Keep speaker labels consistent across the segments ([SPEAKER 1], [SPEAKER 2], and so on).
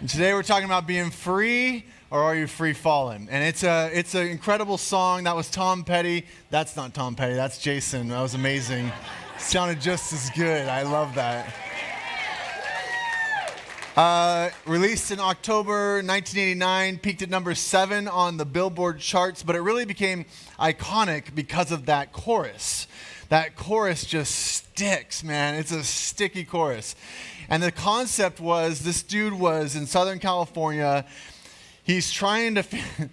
[SPEAKER 1] And today we're talking about being free, or are you free falling? And it's an incredible song. That was Tom Petty. That's not Tom Petty. That's Jason. That was amazing. Sounded just as good. I love that. Released in October 1989, peaked at number 7 on the Billboard Charts, but it really became iconic because of that chorus. That chorus just sticks, man. It's a sticky chorus. And the concept was, this dude was in Southern California. He's trying to,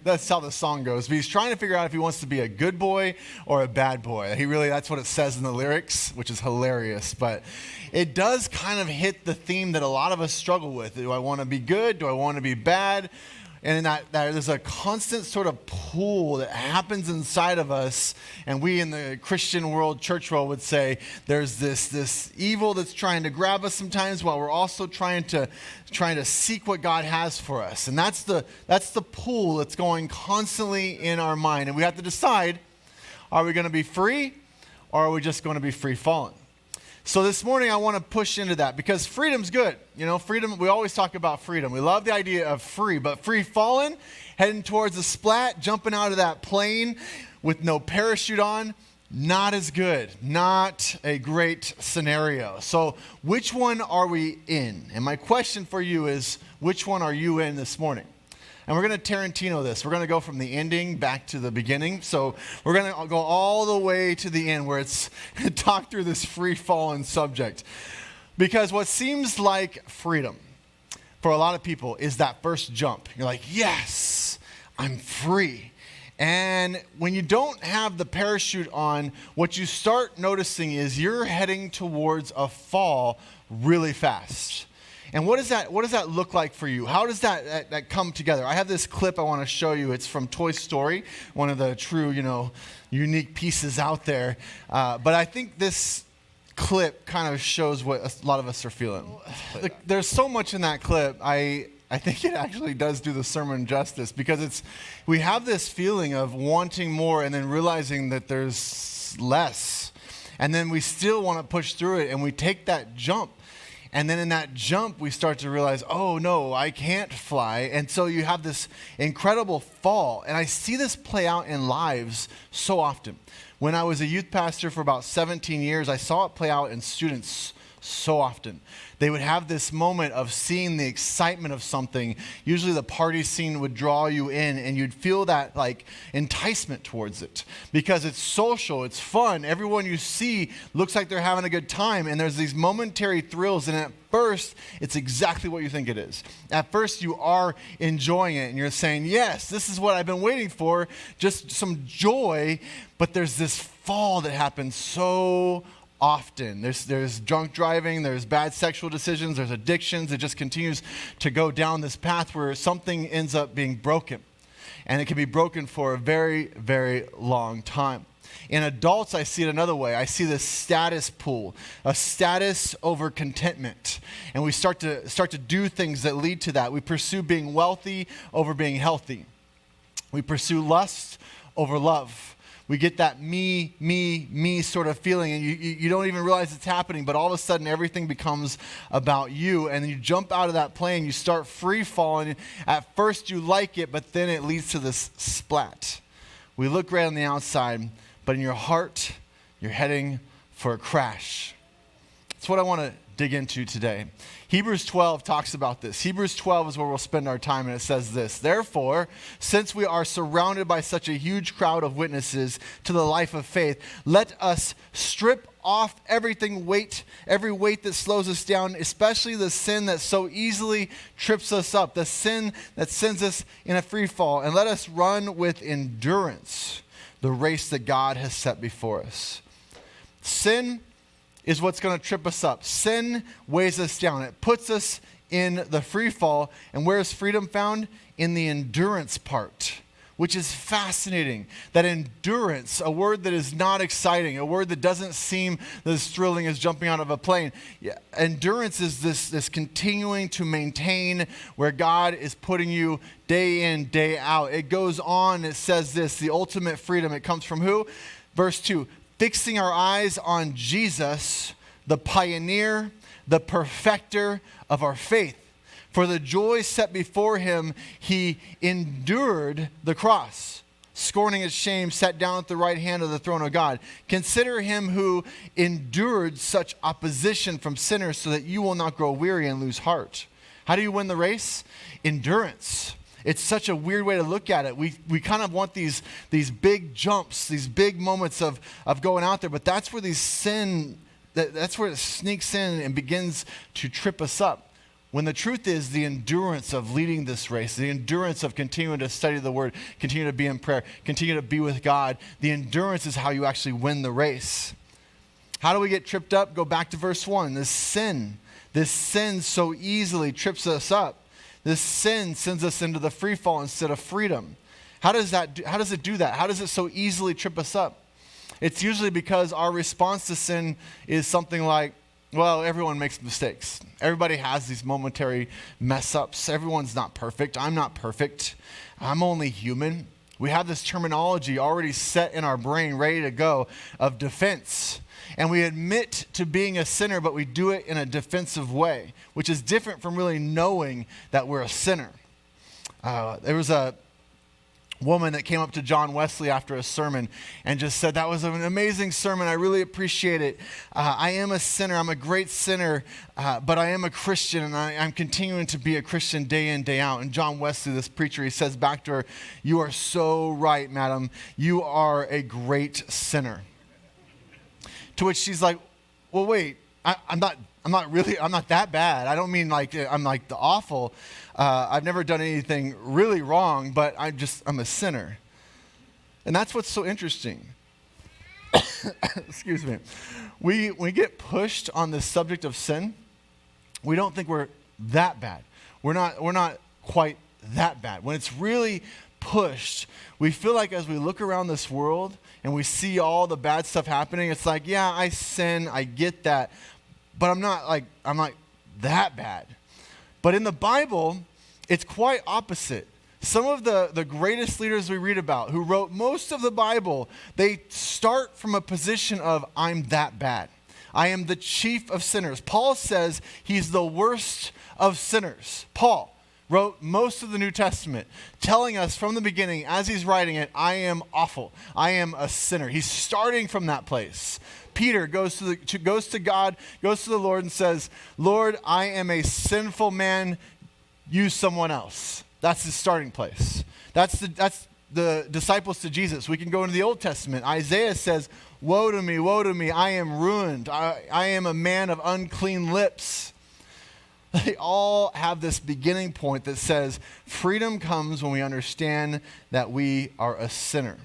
[SPEAKER 1] that's how the song goes, but he's trying to figure out if he wants to be a good boy or a bad boy. That's what it says in the lyrics, which is hilarious. But it does kind of hit the theme that a lot of us struggle with. Do I want to be good? Do I want to be bad? And that there's a constant sort of pull that happens inside of us. And we in the Christian world, church world, would say there's this evil that's trying to grab us sometimes, while we're also trying to seek what God has for us. And that's the pull that's going constantly in our mind. And we have to decide, are we going to be free, or are we just going to be free falling? So this morning I want to push into that, because freedom's good. You know, freedom, we always talk about freedom. We love the idea of free, but free falling, heading towards the splat, jumping out of that plane with no parachute on, not as good. Not a great scenario. So which one are we in? And my question for you is, which one are you in this morning? And we're going to Tarantino this. We're going to go from the ending back to the beginning. So we're going to go all the way to the end, where it's talk through this free falling subject. Because what seems like freedom for a lot of people is that first jump. You're like, yes, I'm free. And when you don't have the parachute on, what you start noticing is you're heading towards a fall really fast. And what does that look like for you? How does that come together? I have this clip I want to show you. It's from Toy Story, one of the true, unique pieces out there. But I think this clip kind of shows what a lot of us are feeling. There's so much in that clip. I think it actually does do the sermon justice, because we have this feeling of wanting more and then realizing that there's less. And then we still want to push through it, and we take that jump. And then in that jump, we start to realize, oh no, I can't fly. And so you have this incredible fall. And I see this play out in lives so often. When I was a youth pastor for about 17 years, I saw it play out in students so often. They would have this moment of seeing the excitement of something. Usually the party scene would draw you in, and you'd feel that like enticement towards it, because it's social, it's fun. Everyone you see looks like they're having a good time, and there's these momentary thrills. And at first, it's exactly what you think it is. At first, you are enjoying it, and you're saying, yes, this is what I've been waiting for, just some joy. But there's this fall that happens so often. There's drunk driving, there's bad sexual decisions, there's addictions. It just continues to go down this path where something ends up being broken. And it can be broken for a very, very long time. In adults, I see it another way. I see this status pool, a status over contentment. And we start to do things that lead to that. We pursue being wealthy over being healthy. We pursue lust over love. We get that me sort of feeling, and you don't even realize it's happening, but all of a sudden everything becomes about you, and you jump out of that plane, you start free falling. At first you like it, but then it leads to this splat. We look great on the outside, but in your heart, you're heading for a crash. That's what I want to dig into today. Hebrews 12 talks about this. Hebrews 12 is where we'll spend our time, and it says this: therefore, since we are surrounded by such a huge crowd of witnesses to the life of faith, let us strip off every weight that slows us down, especially the sin that so easily trips us up, the sin that sends us in a free fall, and let us run with endurance the race that God has set before us. Sin is what's going to trip us up. Sin weighs us down. It puts us in the free fall. And where is freedom found? In the endurance part, which is fascinating. That endurance, a word that is not exciting, a word that doesn't seem as thrilling as jumping out of a plane. Endurance is this continuing to maintain where God is putting you day in, day out. It goes on, it says this, the ultimate freedom. It comes from who? Verse 2, fixing our eyes on Jesus, the pioneer, the perfecter of our faith. For the joy set before him, he endured the cross, scorning its shame, sat down at the right hand of the throne of God. Consider him who endured such opposition from sinners so that you will not grow weary and lose heart. How do you win the race? Endurance. It's such a weird way to look at it. We kind of want these big jumps, these big moments of going out there, but that's where that's where it sneaks in and begins to trip us up. When the truth is the endurance of leading this race, the endurance of continuing to study the Word, continue to be in prayer, continue to be with God, the endurance is how you actually win the race. How do we get tripped up? Go back to verse 1. This sin so easily trips us up. This sin sends us into the free fall instead of freedom. How does it do that? How does it so easily trip us up? It's usually because our response to sin is something like, well, everyone makes mistakes. Everybody has these momentary mess ups. Everyone's not perfect. I'm not perfect. I'm only human. We have this terminology already set in our brain, ready to go, of defense. And we admit to being a sinner, but we do it in a defensive way, which is different from really knowing that we're a sinner. There was a woman that came up to John Wesley after a sermon and just said, that was an amazing sermon. I really appreciate it. I am a sinner. I'm a great sinner, but I am a Christian, and I'm continuing to be a Christian day in, day out. And John Wesley, this preacher, he says back to her, you are so right, madam. You are a great sinner. To which she's like, well, wait, I'm not that bad. I don't mean like I'm like the awful. I've never done anything really wrong, but I'm a sinner. And that's what's so interesting. Excuse me. We get pushed on the subject of sin. We don't think we're that bad. We're not quite that bad. When it's really pushed, we feel like as we look around this world and we see all the bad stuff happening, it's like, yeah, I sin, I get that, but I'm not that bad. But in the Bible, it's quite opposite. Some of the greatest leaders we read about who wrote most of the Bible, they start from a position of, I'm that bad. I am the chief of sinners. Paul says he's the worst of sinners. Paul wrote most of the New Testament, telling us from the beginning, as he's writing it, I am awful. I am a sinner. He's starting from that place. Peter goes to God, goes to the Lord and says, Lord, I am a sinful man. Use someone else. That's his starting place. That's the disciples to Jesus. We can go into the Old Testament. Isaiah says, woe to me, I am ruined. I am a man of unclean lips. They all have this beginning point that says freedom comes when we understand that we are a sinner.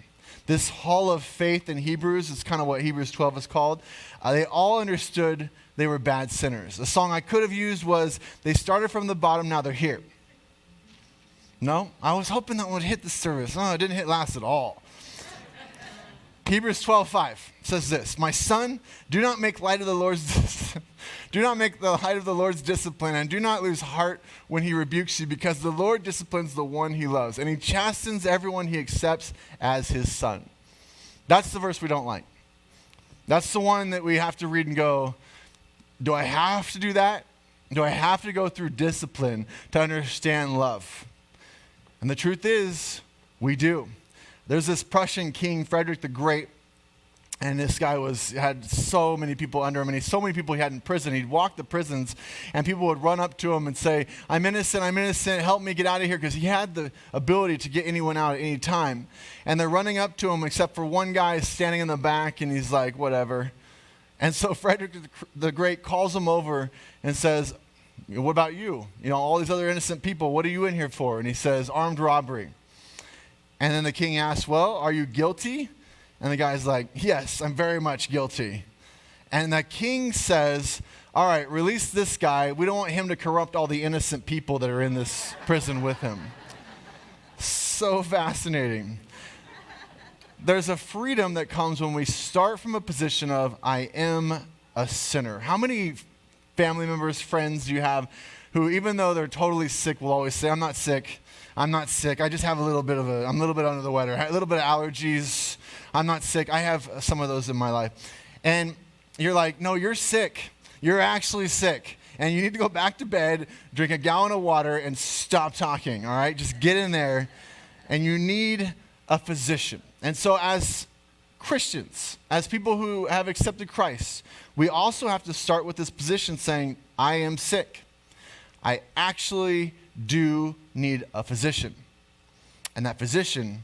[SPEAKER 1] This hall of faith in Hebrews is kind of what Hebrews 12 is called. They all understood they were bad sinners. The song I could have used was, they started from the bottom, now they're here. No, I was hoping that would hit the service. No, it didn't hit last at all. Hebrews 12:5 says this, my son, do not make light of the Lord's discipline, and do not lose heart when he rebukes you, because the Lord disciplines the one he loves, and he chastens everyone he accepts as his son. That's the verse we don't like. That's the one that we have to read and go, do I have to do that? Do I have to go through discipline to understand love? And the truth is, we do. There's this Prussian king, Frederick the Great, and this guy had so many people under him, and so many people he had in prison. He'd walk the prisons, and people would run up to him and say, I'm innocent, help me get out of here, because he had the ability to get anyone out at any time. And they're running up to him, except for one guy standing in the back, and he's like, whatever. And so Frederick the Great calls him over and says, what about you? All these other innocent people, what are you in here for? And he says, armed robbery. And then the king asks, well, are you guilty? And the guy's like, yes, I'm very much guilty. And the king says, all right, release this guy. We don't want him to corrupt all the innocent people that are in this prison with him. So fascinating. There's a freedom that comes when we start from a position of, I am a sinner. How many family members, friends do you have who, even though they're totally sick, will always say, I'm not sick. I just have I'm a little bit under the weather, a little bit of allergies. I'm not sick. I have some of those in my life. And you're like, no, you're sick. You're actually sick. And you need to go back to bed, drink a gallon of water, and stop talking, all right? Just get in there. And you need a physician. And so as Christians, as people who have accepted Christ, we also have to start with this position saying, I am sick. I actually do need a physician. And that physician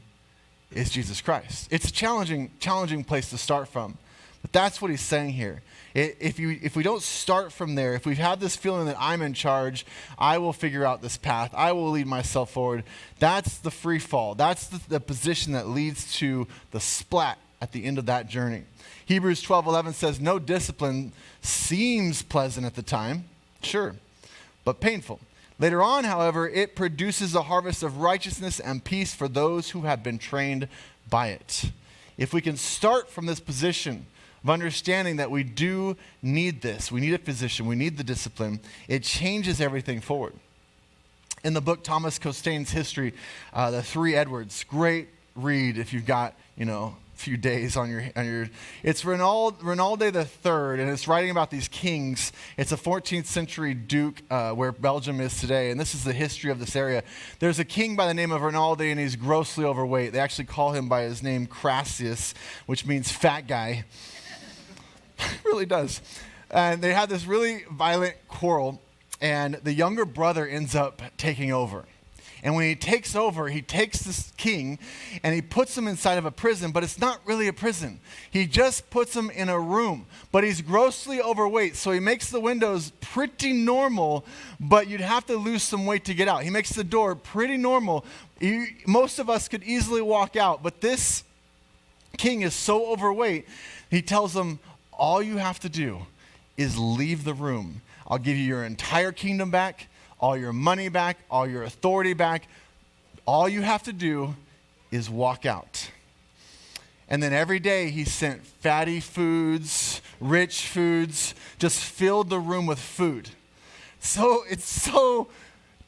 [SPEAKER 1] is Jesus Christ. It's a challenging place to start from. But that's what he's saying here. If we don't start from there, if we have this feeling that I'm in charge, I will figure out this path, I will lead myself forward, that's the free fall. That's the position that leads to the splat at the end of that journey. Hebrews 12:11 says, no discipline seems pleasant at the time, sure, but painful. Later on, however, it produces a harvest of righteousness and peace for those who have been trained by it. If we can start from this position of understanding that we do need this, we need a physician, we need the discipline, it changes everything forward. In the book Thomas Costain's History, The Three Edwards, great read if you've got, a few days on your it's Renalde III, and it's writing about these kings. It's a 14th century duke where Belgium is today, and this is the history of this area. There's a king by the name of Renalde, and he's grossly overweight. They actually call him by his name Crassius, which means fat guy. It really does. And they had this really violent quarrel, and the younger brother ends up taking over. And when he takes over, he takes this king and he puts him inside of a prison, but it's not really a prison. He just puts him in a room, but he's grossly overweight, so he makes the windows pretty normal, but you'd have to lose some weight to get out. He makes the door pretty normal. Most of us could easily walk out, but this king is so overweight, he tells them, all you have to do is leave the room. I'll give you your entire kingdom back, all your money back, all your authority back. All you have to do is walk out. And then every day he sent fatty foods, rich foods, just filled the room with food. So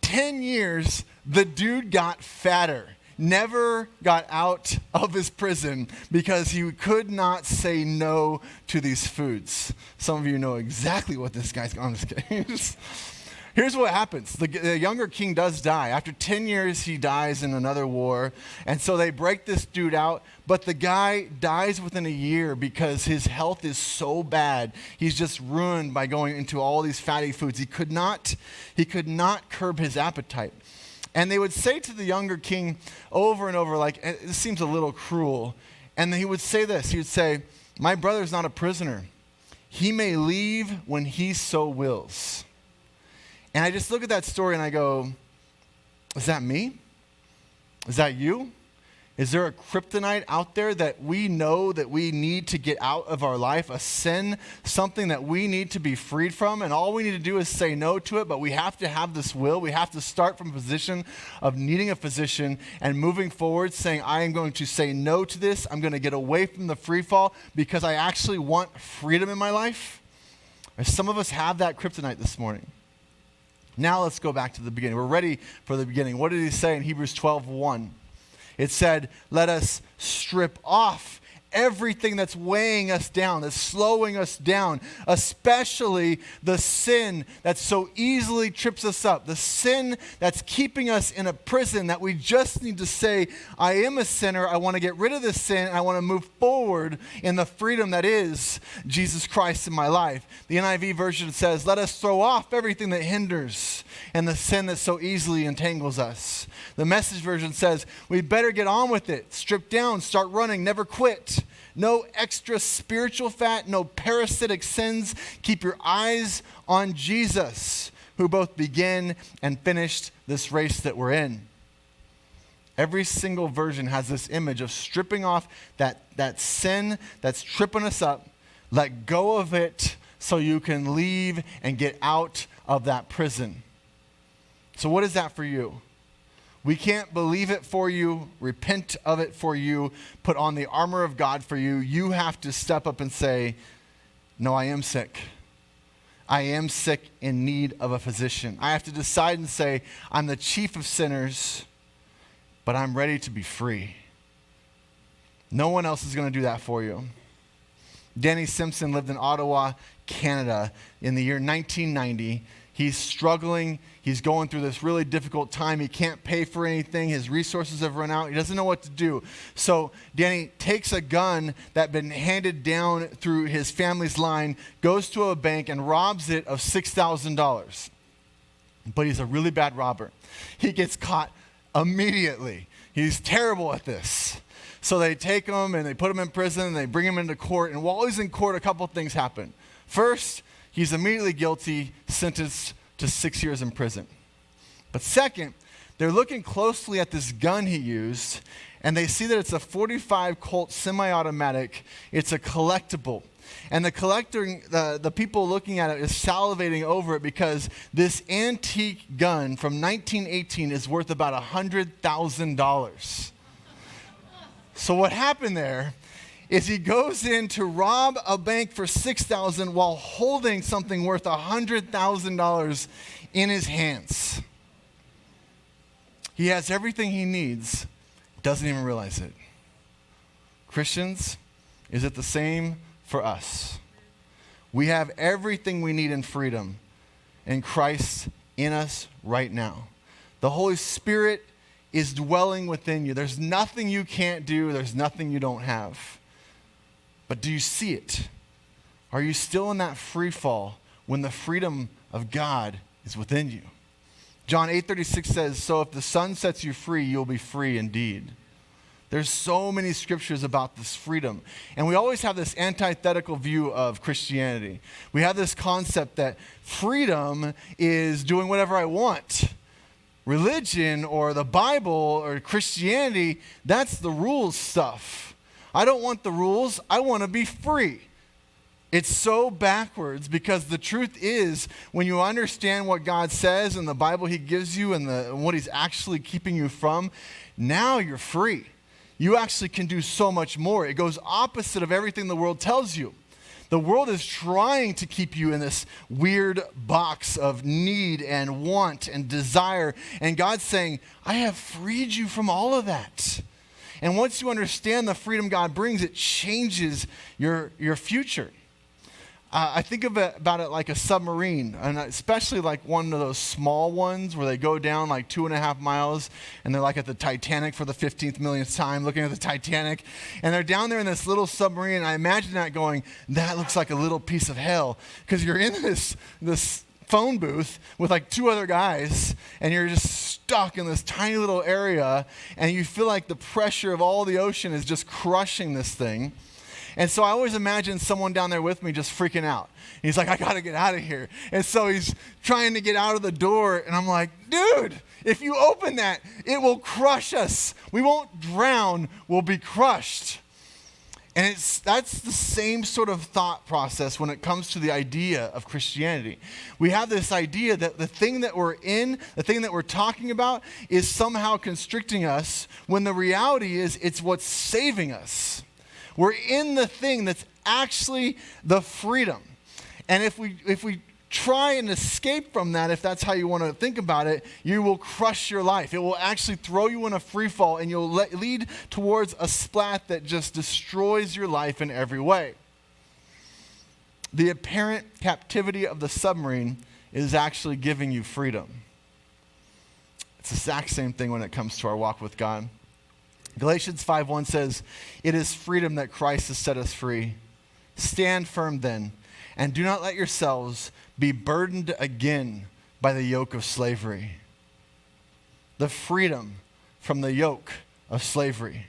[SPEAKER 1] 10 years, the dude got fatter. Never got out of his prison because he could not say no to these foods. Some of you know exactly what this guy's going. I'm just kidding. Here's what happens. The younger king does die. After 10 years, he dies in another war. And so they break this dude out. But the guy dies within a year because his health is so bad. He's just ruined by going into all these fatty foods. He could not curb his appetite. And they would say to the younger king over and over, like, this seems a little cruel. And he would say this. He would say, my brother's not a prisoner. He may leave when he so wills. And I just look at that story and I go, is that me? Is that you? Is there a kryptonite out there that we know that we need to get out of our life, a sin, something that we need to be freed from, and all we need to do is say no to it, but we have to have this will. We have to start from a position of needing a physician and moving forward, saying, I am going to say no to this. I'm going to get away from the free fall because I actually want freedom in my life. And some of us have that kryptonite this morning. Now let's go back to the beginning. We're ready for the beginning. What did he say in Hebrews 12:1? It said, let us strip off everything that's weighing us down, that's slowing us down, especially the sin that so easily trips us up, the sin that's keeping us in a prison that we just need to say, I am a sinner, I want to get rid of this sin, I want to move forward in the freedom that is Jesus Christ in my life. The NIV version says, let us throw off everything that hinders and the sin that so easily entangles us. The Message version says, we better get on with it, strip down, start running, never quit. No extra spiritual fat, no parasitic sins. Keep your eyes on Jesus, who both began and finished this race that we're in. Every single version has this image of stripping off that sin that's tripping us up, let go of it so you can leave and get out of that prison. So what is that for you? We can't believe it for you, repent of it for you, put on the armor of God for you. You have to step up and say, no, I am sick. I am sick in need of a physician. I have to decide and say, I'm the chief of sinners, but I'm ready to be free. No one else is going to do that for you. Danny Simpson lived in Ottawa, Canada in the year 1990. He's struggling. He's going through this really difficult time. He can't pay for anything. His resources have run out. He doesn't know what to do. So Danny takes a gun that had been handed down through his family's line, goes to a bank and robs it of $6,000. But he's a really bad robber. He gets caught immediately. He's terrible at this. So they take him and they put him in prison and they bring him into court. And while he's in court, a couple things happen. First, he's immediately guilty, sentenced to 6 years in prison. But second, they're looking closely at this gun he used, and they see that it's a .45 Colt semi-automatic. It's a collectible. And the people looking at it is salivating over it because this antique gun from 1918 is worth about $100,000. So what happened there is he goes in to rob a bank for $6,000 while holding something worth $100,000 in his hands. He has everything he needs, doesn't even realize it. Christians, is it the same for us? We have everything we need in freedom in Christ in us right now. The Holy Spirit is dwelling within you. There's nothing you can't do. There's nothing you don't have. But do you see it? Are you still in that free fall when the freedom of God is within you? John 8:36 says, "So if the Son sets you free, you'll be free indeed." There's so many scriptures about this freedom. And we always have this antithetical view of Christianity. We have this concept that freedom is doing whatever I want. Religion or the Bible or Christianity, that's the rules stuff. I don't want the rules. I want to be free. It's so backwards because the truth is when you understand what God says and the Bible he gives you and what he's actually keeping you from, now you're free. You actually can do so much more. It goes opposite of everything the world tells you. The world is trying to keep you in this weird box of need and want and desire. And God's saying, I have freed you from all of that. And once you understand the freedom God brings, it changes your future. I think about it like a submarine, and especially like one of those small ones where they go down like 2.5 miles, and they're like at the Titanic for the 15th millionth time, looking at the Titanic, and they're down there in this little submarine, and I imagine that going, that looks like a little piece of hell, because you're in this phone booth with like 2 other guys, and you're just stuck in this tiny little area, and you feel like the pressure of all the ocean is just crushing this thing. And so I always imagine someone down there with me just freaking out. He's like, I got to get out of here. And so he's trying to get out of the door. And I'm like, dude, if you open that, it will crush us. We won't drown, we'll be crushed. And that's the same sort of thought process when it comes to the idea of Christianity. We have this idea that the thing that we're in, the thing that we're talking about, is somehow constricting us, when the reality is it's what's saving us. We're in the thing that's actually the freedom. And if we try and escape from that, if that's how you want to think about it, you will crush your life. It will actually throw you in a free fall, and you'll lead towards a splat that just destroys your life in every way. The apparent captivity of the submarine is actually giving you freedom. It's the exact same thing when it comes to our walk with God. Galatians 5:1 says, "It is freedom that Christ has set us free. Stand firm then, and do not let yourselves be burdened again by the yoke of slavery." The freedom from the yoke of slavery.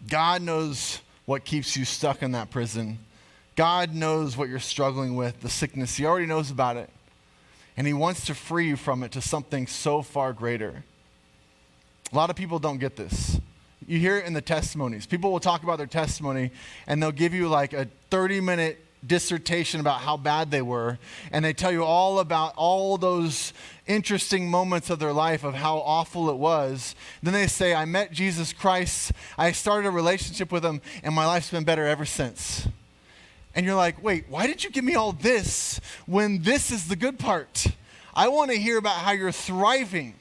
[SPEAKER 1] God knows what keeps you stuck in that prison. God knows what you're struggling with, the sickness. He already knows about it. And he wants to free you from it to something so far greater. A lot of people don't get this. You hear it in the testimonies. People will talk about their testimony, and they'll give you like a 30-minute dissertation about how bad they were, and they tell you all about all those interesting moments of their life of how awful it was. Then they say, I met Jesus Christ, I started a relationship with him, and my life's been better ever since. And you're like, wait, why did you give me all this when this is the good part? I want to hear about how you're thriving.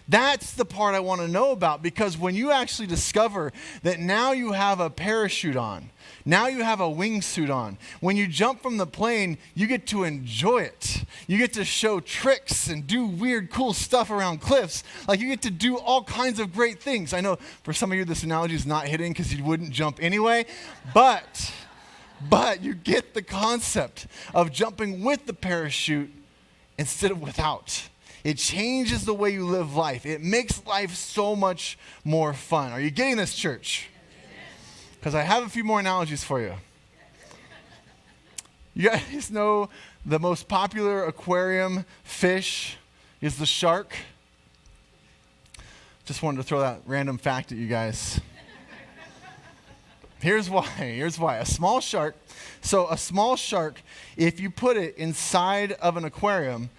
[SPEAKER 1] That's the part I want to know about, because when you actually discover that now you have a parachute on, now you have a wingsuit on, when you jump from the plane, you get to enjoy it. You get to show tricks and do weird, cool stuff around cliffs. Like, you get to do all kinds of great things. I know for some of you this analogy is not hitting because you wouldn't jump anyway, but you get the concept of jumping with the parachute instead of without. It changes the way you live life. It makes life so much more fun. Are you getting this, church? Because I have a few more analogies for you. You guys know the most popular aquarium fish is the shark? Just wanted to throw that random fact at you guys. Here's why. A small shark, if you put it inside of an aquarium,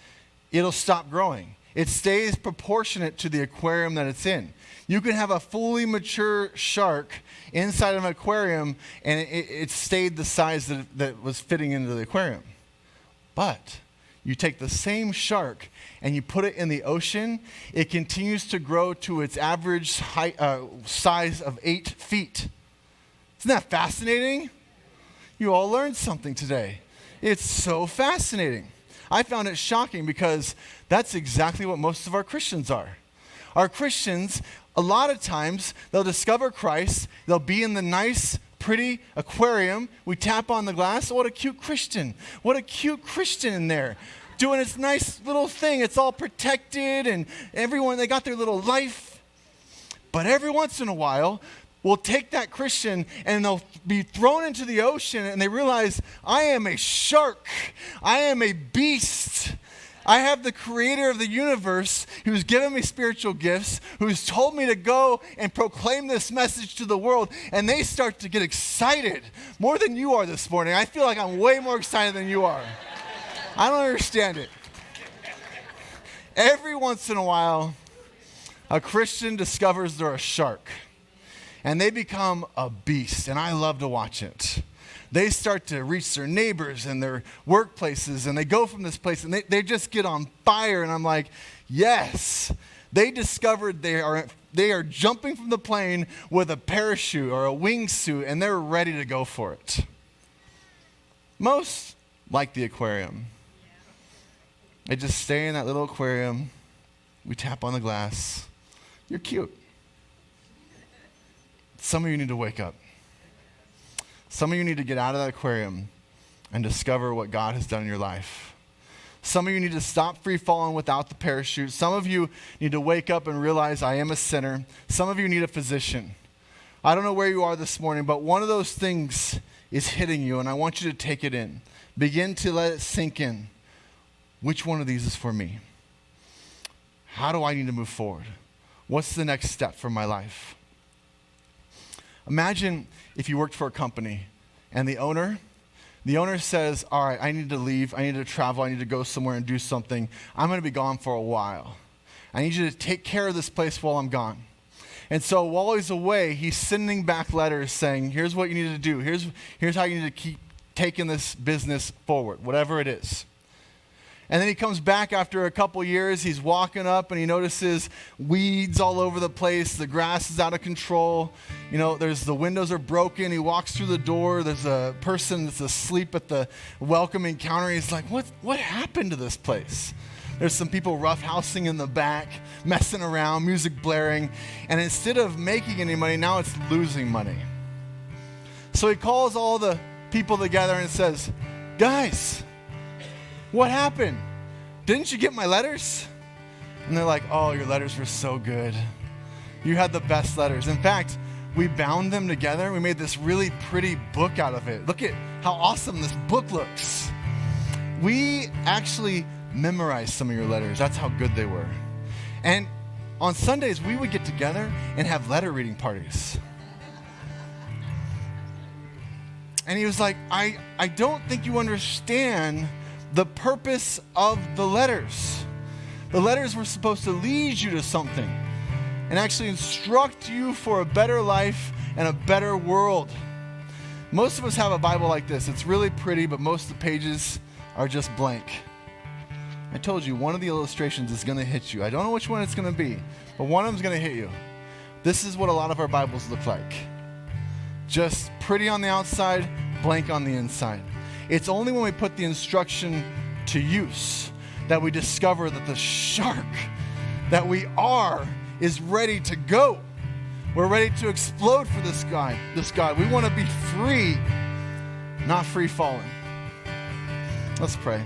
[SPEAKER 1] it'll stop growing. It stays proportionate to the aquarium that it's in. You can have a fully mature shark inside of an aquarium, and it stayed the size that was fitting into the aquarium. But you take the same shark and you put it in the ocean, it continues to grow to its average size of 8 feet. Isn't that fascinating? You all learned something today. It's so fascinating. I found it shocking because that's exactly what most of our Christians are. Our Christians, a lot of times, they'll discover Christ, they'll be in the nice, pretty aquarium, we tap on the glass, oh, what a cute Christian. What a cute Christian in there, doing its nice little thing. It's all protected and everyone, they got their little life. But every once in a while, we'll take that Christian and they'll be thrown into the ocean and they realize, I am a shark. I am a beast. I have the creator of the universe who's given me spiritual gifts, who's told me to go and proclaim this message to the world, and they start to get excited more than you are this morning. I feel like I'm way more excited than you are. I don't understand it. Every once in a while, a Christian discovers they're a shark. And they become a beast, and I love to watch it. They start to reach their neighbors and their workplaces, and they go from this place, and they just get on fire, and I'm like, yes. They discovered they are jumping from the plane with a parachute or a wingsuit, and they're ready to go for it. Most like the aquarium. They just stay in that little aquarium. We tap on the glass. You're cute. Some of you need to wake up. Some of you need to get out of that aquarium and discover what God has done in your life. Some of you need to stop free falling without the parachute. Some of you need to wake up and realize I am a sinner. Some of you need a physician. I don't know where you are this morning, but one of those things is hitting you, and I want you to take it in. Begin to let it sink in. Which one of these is for me? How do I need to move forward? What's the next step for my life? Imagine if you worked for a company and the owner says, all right, I need to leave, I need to travel, I need to go somewhere and do something. I'm going to be gone for a while. I need you to take care of this place while I'm gone. And so while he's away, he's sending back letters saying, here's what you need to do. Here's how you need to keep taking this business forward, whatever it is. And then he comes back after a couple years. He's walking up and he notices weeds all over the place. The grass is out of control. The windows are broken. He walks through the door. There's a person that's asleep at the welcoming counter. He's like, what happened to this place? There's some people roughhousing in the back, messing around, music blaring. And instead of making any money, now it's losing money. So he calls all the people together and says, guys, what happened? Didn't you get my letters? And they're like, oh, your letters were so good. You had the best letters. In fact, we bound them together. We made this really pretty book out of it. Look at how awesome this book looks. We actually memorized some of your letters. That's how good they were. And on Sundays, we would get together and have letter reading parties. And he was like, I don't think you understand the purpose of the letters. The letters were supposed to lead you to something and actually instruct you for a better life and a better world. Most of us have a Bible like this. It's really pretty, but most of the pages are just blank. I told you one of the illustrations is going to hit you. I don't know which one it's going to be, but one of them is going to hit you. This is what a lot of our Bibles look like. Just pretty on the outside, blank on the inside. It's only when we put the instruction to use that we discover that the shark that we are is ready to go. We're ready to explode for this God. We want to be free, not free falling. Let's pray.